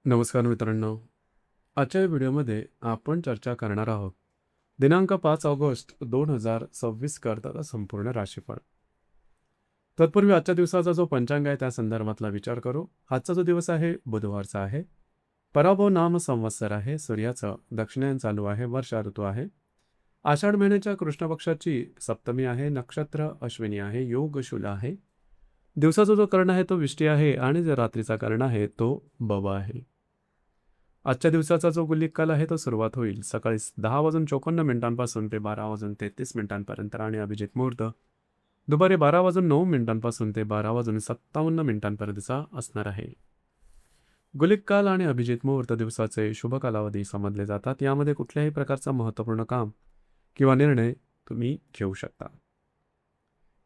नमस्कार मित्रांनो. आजच्या या व्हिडिओमध्ये आपण चर्चा करणार आहोत दिनांक 5 ऑगस्ट 2026 करता संपूर्ण राशीफळ. तत्पूर्वी आजच्या दिवसाचा जो पंचांग आहे त्या संदर्भातला विचार करू. आजचा जो दिवस आहे बुधवारचा आहे. पराभव नाम संवत्सर आहे. सूर्याचं दक्षिणायन चालू आहे. वर्षा ऋतू आहे. आषाढ महिन्याच्या कृष्ण पक्षाची सप्तमी आहे. नक्षत्र अश्विनी आहे. योग शूल आहे. दिवसाचा जो कर्ण आहे तो विष्टी आहे आणि जो रात्रीचा कर्ण आहे तो बव आहे. आजच्या दिवसाचा जो गुल्लिक काल आहे तो सुरुवात होईल सकाळी 10:54 ते 12:33 आणि अभिजित मुहूर्त दुपारी 12:09 ते 12:57 असणार आहे. गुलिक काल आणि अभिजित मुहूर्त दिवसाचे शुभ कालावधी समजले जातात. यामध्ये कुठल्याही प्रकारचा महत्त्वपूर्ण काम किंवा निर्णय तुम्ही घेऊ शकता.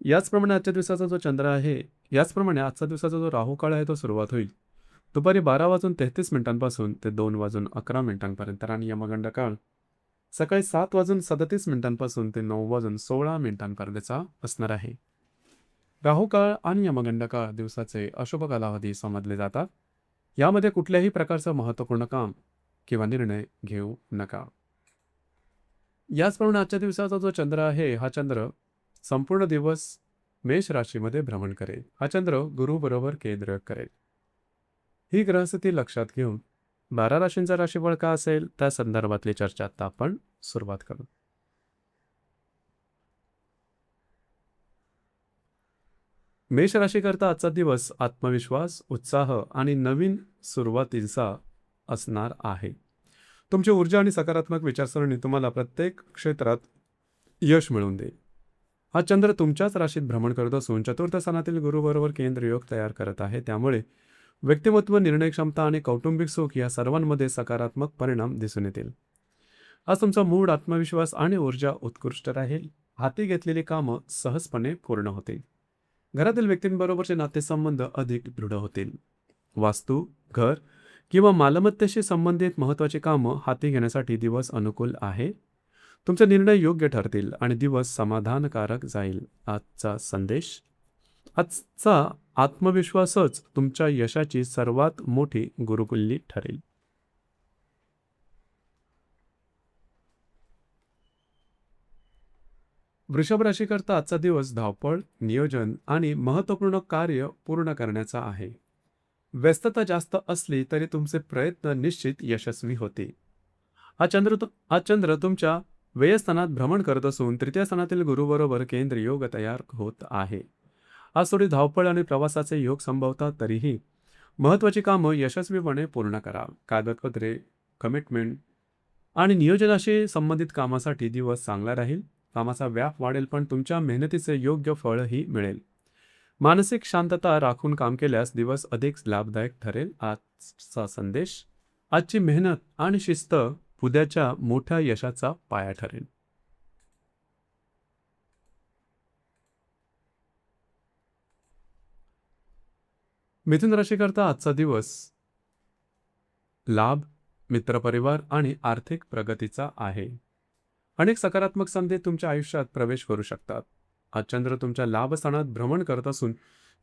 याचप्रमाणे आजच्या दिवसाचा जो चंद्र आहे, याचप्रमाणे आजच्या दिवसाचा जो राहू काळ आहे तो सुरुवात होईल दुपारी 12:33 ते 2:11 आणि यमगंड काळ सकाळी 7:37 ते 9:16 असणार आहे. राहू काळ आणि यमगंड काळ दिवसाचे अशुभ कालावधी समजले जातात. यामध्ये कुठल्याही प्रकारचं महत्त्वपूर्ण काम किंवा निर्णय घेऊ नका. याचप्रमाणे आजच्या दिवसाचा जो चंद्र आहे, हा चंद्र संपूर्ण दिवस मेष राशीमध्ये भ्रमण करेल. हा चंद्र गुरु बरोबर केंद्र करेल. ही ग्रहस्थिती लक्षात घेऊन 12 राशींचा राशीफळ का असेल त्या संदर्भातली चर्चा आता आपण सुरुवात करू. मेष राशीकरता आजचा दिवस आत्मविश्वास, उत्साह आणि नवीन सुरुवातीचा असणार आहे. तुमची ऊर्जा आणि सकारात्मक विचारसरणी तुम्हाला प्रत्येक क्षेत्रात यश मिळवून देईल. हा चंद्र तुमच्याच राशीत भ्रमण करत असून चतुर्थ स्थानातील गुरुबरोबर केंद्र योग तयार करत आहे. त्यामुळे व्यक्तिमत्व, निर्णय क्षमता आणि कौटुंबिक सुख या सर्वांमध्ये सकारात्मक परिणाम दिसून येतील. आज तुमचा मूड, आत्मविश्वास आणि ऊर्जा उत्कृष्ट राहील. हाती घेतलेली कामं सहजपणे पूर्ण होतील. घरातील व्यक्तींबरोबरचे नातेसंबंध अधिक दृढ होतील. वास्तू, घर किंवा मालमत्तेशी संबंधित महत्त्वाची कामं हाती घेण्यासाठी दिवस अनुकूल आहे. तुमचे निर्णय योग्य ठरतील आणि दिवस समाधानकारक जाईल. आजचा संदेश: आजचा आत्मविश्वासच तुमच्या यशाची सर्वात मोठी गुरुकिल्ली ठरेल. वृषभ राशीकरता आजचा दिवस धावपळ, नियोजन आणि महत्त्वपूर्ण कार्य पूर्ण करण्याचा आहे. व्यस्तता जास्त असली तरी तुमचे प्रयत्न निश्चित यशस्वी होतील. हा चंद्र तुमच्या व्ययस्थानात भ्रमण करत असून तृतीय स्थानातील गुरुबरोबर केंद्र योग तयार होत आहे. आज थोडी धावपळ आणि प्रवासाचे योग संभवतात, तरीही महत्त्वाची कामं यशस्वीपणे पूर्ण करा. कागदपत्रे, कमिटमेंट आणि नियोजनाशी संबंधित कामासाठी दिवस चांगला राहील. कामाचा व्याप वाढेल पण तुमच्या मेहनतीचे योग्य फळही मिळेल. मानसिक शांतता राखून काम केल्यास दिवस अधिक लाभदायक ठरेल. आजचा संदेश: आजची मेहनत आणि शिस्त उद्याच्या मोठ्या यशाचा पाया ठरेल. मिथुन राशीकरता आजचा दिवस लाभ, मित्रपरिवार आणि आर्थिक प्रगतीचा आहे. अनेक सकारात्मक संधी तुमच्या आयुष्यात प्रवेश करू शकतात. आज चंद्र तुमच्या लाभ स्थानात भ्रमण करत असून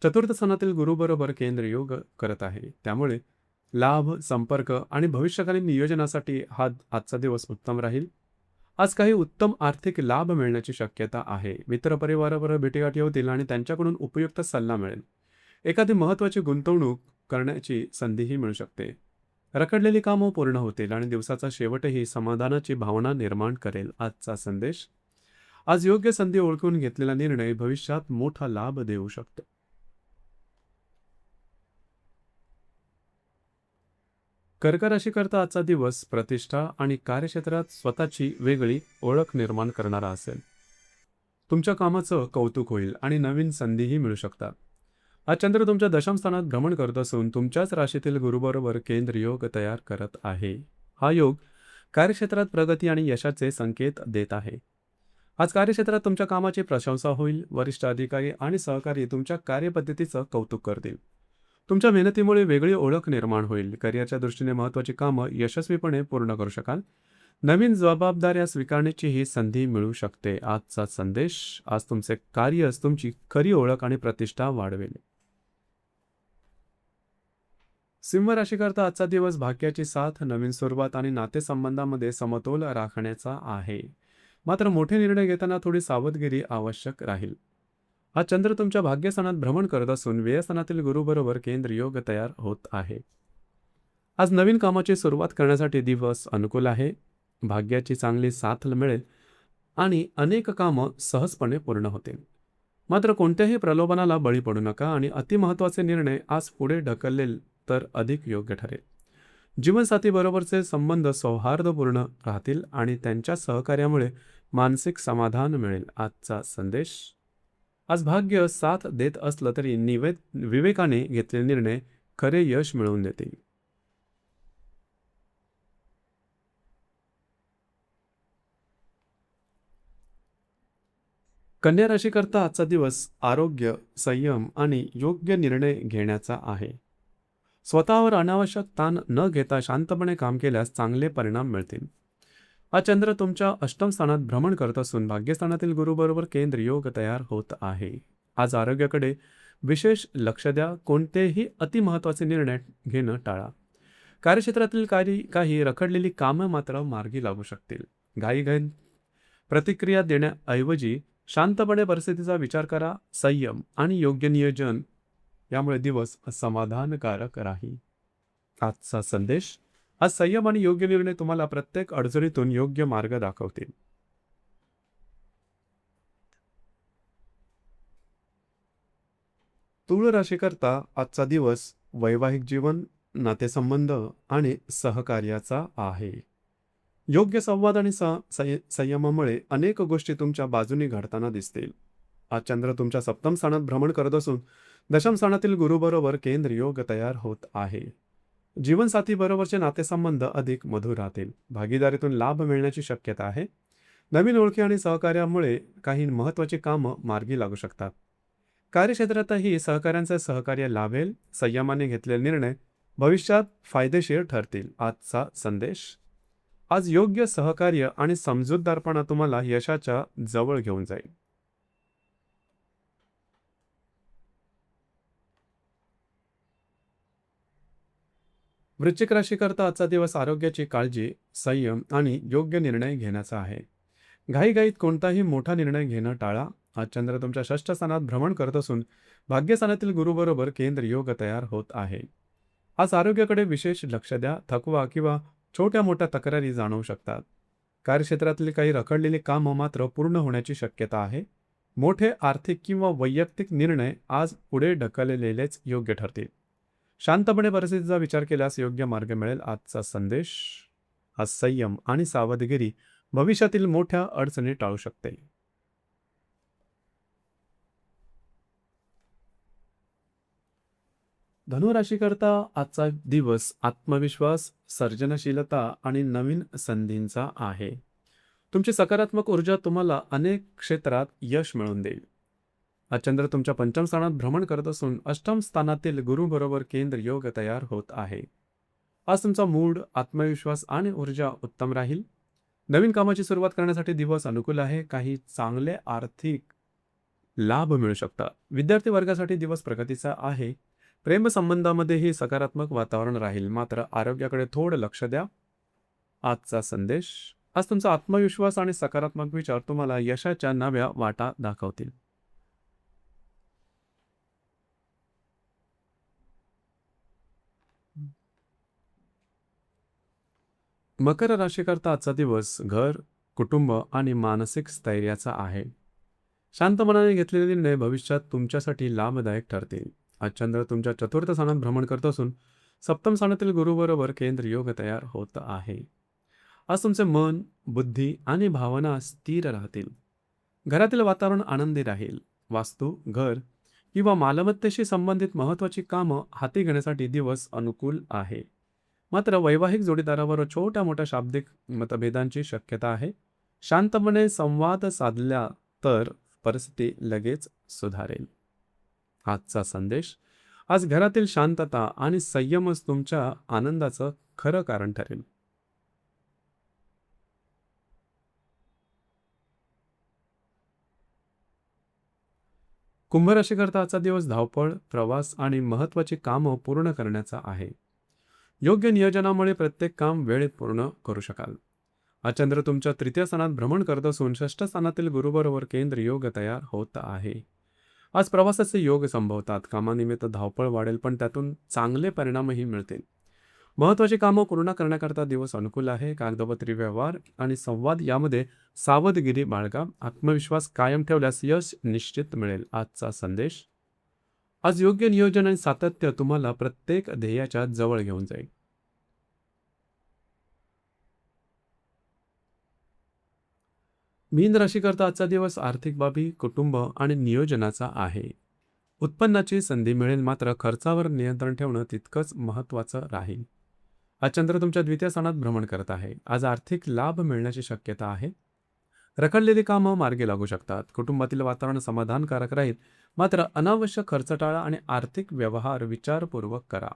चतुर्थ स्थानातील गुरुबरोबर केंद्र योग करत आहे. त्यामुळे लाभ, संपर्क आणि भविष्यकालीन नियोजनासाठी हा आजचा दिवस उत्तम राहील. आज काही उत्तम आर्थिक लाभ मिळण्याची शक्यता आहे. मित्रपरिवाराबरोबर भेटीगाठी होतील आणि त्यांच्याकडून उपयुक्त सल्ला मिळेल. एखादी महत्त्वाची गुंतवणूक करण्याची संधीही मिळू शकते. रखडलेली कामं पूर्ण होतील आणि दिवसाचा शेवटही समाधानाची भावना निर्माण करेल. आजचा संदेश: आज योग्य संधी ओळखून घेतलेला निर्णय भविष्यात मोठा लाभ देऊ शकतो. कर्क राशीकरता आजचा दिवस प्रतिष्ठा आणि कार्यक्षेत्रात स्वतःची वेगळी ओळख निर्माण करणारा असेल. तुमच्या कामाचं कौतुक होईल आणि नवीन संधीही मिळू शकतात. आज चंद्र तुमच्या दशम स्थानात भ्रमण करत असून तुमच्याच राशीतील गुरुबरोबर केंद्र योग तयार करत आहे. हा योग कार्यक्षेत्रात प्रगती आणि यशाचे संकेत देत आहे. आज कार्यक्षेत्रात तुमच्या कामाची प्रशंसा होईल. वरिष्ठ अधिकारी आणि सहकारी तुमच्या कार्यपद्धतीचं कौतुक करतील. तुमच्या मेहनतीमुळे वेगळी ओळख निर्माण होईल. करिअरच्या दृष्टीने महत्त्वाची कामं यशस्वीपणे पूर्ण करू शकाल. नवीन जबाबदाऱ्या स्वीकारण्याची ही संधी मिळू शकते. आजचा संदेश: आज तुमचे कार्यच तुमची खरी ओळख आणि प्रतिष्ठा वाढवेल. सिंह राशीकरता आजचा दिवस भाग्याची साथ, नवीन सुरुवात आणि नातेसंबंधामध्ये समतोल राखण्याचा आहे. मात्र मोठे निर्णय घेताना थोडी सावधगिरी आवश्यक राहील. हा चंद्र तुमच्या भाग्यस्थानात भ्रमण करत असून व्ययस्थानातील गुरुबरोबर केंद्र योग तयार होत आहे. आज नवीन कामाची सुरुवात करण्यासाठी दिवस अनुकूल आहे. भाग्याची चांगली साथ मिळेल आणि अनेक कामं सहजपणे पूर्ण होतील. मात्र कोणत्याही प्रलोभनाला बळी पडू नका आणि अतिमहत्त्वाचे निर्णय आज पुढे ढकलले तर अधिक योग्य ठरेल. जीवनसाथीबरोबरचे संबंध सौहार्दपूर्ण राहतील आणि त्यांच्या सहकार्यामुळे मानसिक समाधान मिळेल. आजचा संदेश: आज भाग्य साथ देत असलं तरी विवेकाने घेतलेले निर्णय खरे यश मिळवून देतील. कन्या राशीकरता आजचा दिवस आरोग्य, संयम आणि योग्य निर्णय घेण्याचा आहे. स्वतःवर अनावश्यक ताण न घेता शांतपणे काम केल्यास चांगले परिणाम मिळतील. हा चंद्र तुमच्या अष्टम स्थानात भ्रमण करत असून भाग्यस्थानातील गुरुबरोबर केंद्र योग तयार होत आहे. आज आरोग्याकडे विशेष लक्ष द्या. कोणतेही अतिमहत्त्वाचे निर्णय घेणं टाळा. कार्यक्षेत्रातील काही रखडलेली कामं मात्र मार्गी लागू शकतील. घाईघाईत प्रतिक्रिया देण्याऐवजी शांतपणे परिस्थितीचा विचार करा. संयम आणि योग्य नियोजन यामुळे दिवस समाधानकारक राहील. आजचा संदेश: आज संयम आणि योग्य निर्णय तुम्हाला प्रत्येक अडचणीतून योग्य मार्ग दाखवतील. तुळ राशीकरता आजचा दिवस वैवाहिक जीवन, नातेसंबंध आणि सहकार्याचा आहे. योग्य संवाद आणि संयमामुळे अनेक गोष्टी तुमच्या बाजूने घडताना दिसतील. आज चंद्र तुमच्या सप्तम स्थानात भ्रमण करत असून दशम स्थानातील गुरुबरोबर केंद्र योग तयार होत आहे. जीवनसाथी बरोबरचे नातेसंबंध अधिक मधुर राहतील. भागीदारीतून लाभ मिळण्याची शक्यता आहे. नवीन ओळखी आणि सहकार्यामुळे काही महत्त्वाची कामं मार्गी लागू शकतात. कार्यक्षेत्रातही सहकाऱ्यांचे सहकार्य लाभेल. संयमाने घेतलेले निर्णय भविष्यात फायदेशीर ठरतील. आजचा संदेश: आज योग्य सहकार्य आणि समजूतदारपणा तुम्हाला यशाच्या जवळ घेऊन जाईल. वृश्चिक राशीकरता आजचा दिवस आरोग्याची काळजी, संयम आणि योग्य निर्णय घेण्याचा आहे. घाईघाईत कोणताही मोठा निर्णय घेणं टाळा. आज चंद्र तुमच्या षष्ठ स्थानात भ्रमण करत असून भाग्यस्थानातील गुरुबरोबर केंद्र योग तयार होत आहे. आज आरोग्याकडे विशेष लक्ष द्या. थकवा किंवा छोट्या मोठ्या तक्रारी जाणवू शकतात. कार्यक्षेत्रातील काही रखडलेली कामं मात्र पूर्ण होण्याची शक्यता आहे. मोठे आर्थिक किंवा वैयक्तिक निर्णय आज पुढे ढकललेलेच योग्य ठरतील. शांतपणे परिस्थितीचा विचार केल्यास योग्य मार्ग मिळेल. आजचा संदेश: आज संयम आणि सावधगिरी भविष्यातील मोठ्या अडचणी टाळू शकते. धनुराशीकरता आजचा दिवस आत्मविश्वास, सर्जनशीलता आणि नवीन संधींचा आहे. तुमची सकारात्मक ऊर्जा तुम्हाला अनेक क्षेत्रात यश मिळवून देईल. आज चंद्र तुमच्या पंचम स्थानात भ्रमण करत असून अष्टम स्थानातील गुरुबरोबर केंद्र योग तयार होत आहे. आज तुमचा मूड, आत्मविश्वास आणि ऊर्जा उत्तम राहील. नवीन कामाची सुरुवात करण्यासाठी दिवस अनुकूल आहे. काही चांगले आर्थिक लाभ मिळू शकतात. विद्यार्थी वर्गासाठी दिवस प्रगतीचा आहे. प्रेमसंबंधामध्येही सकारात्मक वातावरण राहील. मात्र आरोग्याकडे थोडं लक्ष द्या. आजचा संदेश: आज तुमचा आत्मविश्वास आणि सकारात्मक विचार तुम्हाला यशाच्या नव्या वाटा दाखवतील. मकर राशीकरता आजचा दिवस घर, कुटुंब आणि मानसिक स्थैर्याचा आहे. शांत मनाने घेतलेले निर्णय भविष्यात तुमच्यासाठी लाभदायक ठरतील. आज चंद्र तुमच्या चतुर्थ स्थानात भ्रमण करत असून सप्तम स्थानातील गुरुबरोबर केंद्र योग तयार होत आहे. आज तुमचे मन, बुद्धी आणि भावना स्थिर राहतील. घरातील वातावरण आनंदी राहील. वास्तू, घर किंवा मालमत्तेशी संबंधित महत्त्वाची कामं हाती घेण्यासाठी दिवस अनुकूल आहे. मात्र वैवाहिक जोडीदाराबरोबर छोट्या मोठ्या शाब्दिक मतभेदांची शक्यता आहे. शांतपणे संवाद साधला तर परिस्थिती लगेच सुधारेल. आजचा संदेश: आज घरातील शांतता आणि संयमच तुमच्या आनंदाचं खरं कारण ठरेल. कुंभ राशीकरता आजचा दिवस धावपळ, प्रवास आणि महत्त्वाची कामं पूर्ण करण्याचा आहे. योग्य नियोजनामुळे प्रत्येक काम वेळेत पूर्ण करू शकाल. हा चंद्र तुमच्या तृतीय स्थानात भ्रमण करत असून षष्ठ स्थानातील गुरुबरोबर केंद्र योग तयार होत आहे. आज प्रवासाचे योग संभवतात. कामानिमित्त धावपळ वाढेल, पण त्यातून चांगले परिणामही मिळतील. महत्त्वाची कामं पूर्ण करण्याकरता दिवस अनुकूल आहे. कागदोपत्री व्यवहार आणि संवाद यामध्ये सावधगिरी बाळगा. आत्मविश्वास कायम ठेवल्यास यश निश्चित मिळेल. आजचा संदेश: आज योग्य नियोजन आणि सातत्य तुम्हाला प्रत्येक ध्येयाच्या जवळ घेऊन जाईल. मीन राशीकरता आजचा दिवस आर्थिक बाबी, कुटुंब आणि नियोजनाचा आहे. उत्पन्नाची संधी मिळेल, मात्र खर्चावर नियंत्रण ठेवणं तितकंच महत्त्वाचं राहील. हा चंद्र तुमच्या द्वितीय स्थानात भ्रमण करत आहे. आज आर्थिक लाभ मिळण्याची शक्यता आहे. रखडलेली कामं मार्गी लागू शकतात. कुटुंबातील वातावरण समाधानकारक राहील, मात्र अनावश्यक खर्च टाळा आणि आर्थिक व्यवहार विचारपूर्वक करा.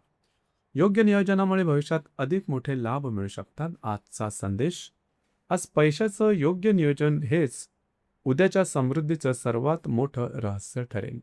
योग्य नियोजनामुळे भविष्यात अधिक मोठे लाभ मिळू शकतात. आजचा संदेश: आज पैशाचं योग्य नियोजन हेच उद्याच्या समृद्धीचं सर्वात मोठं रहस्य ठरेल.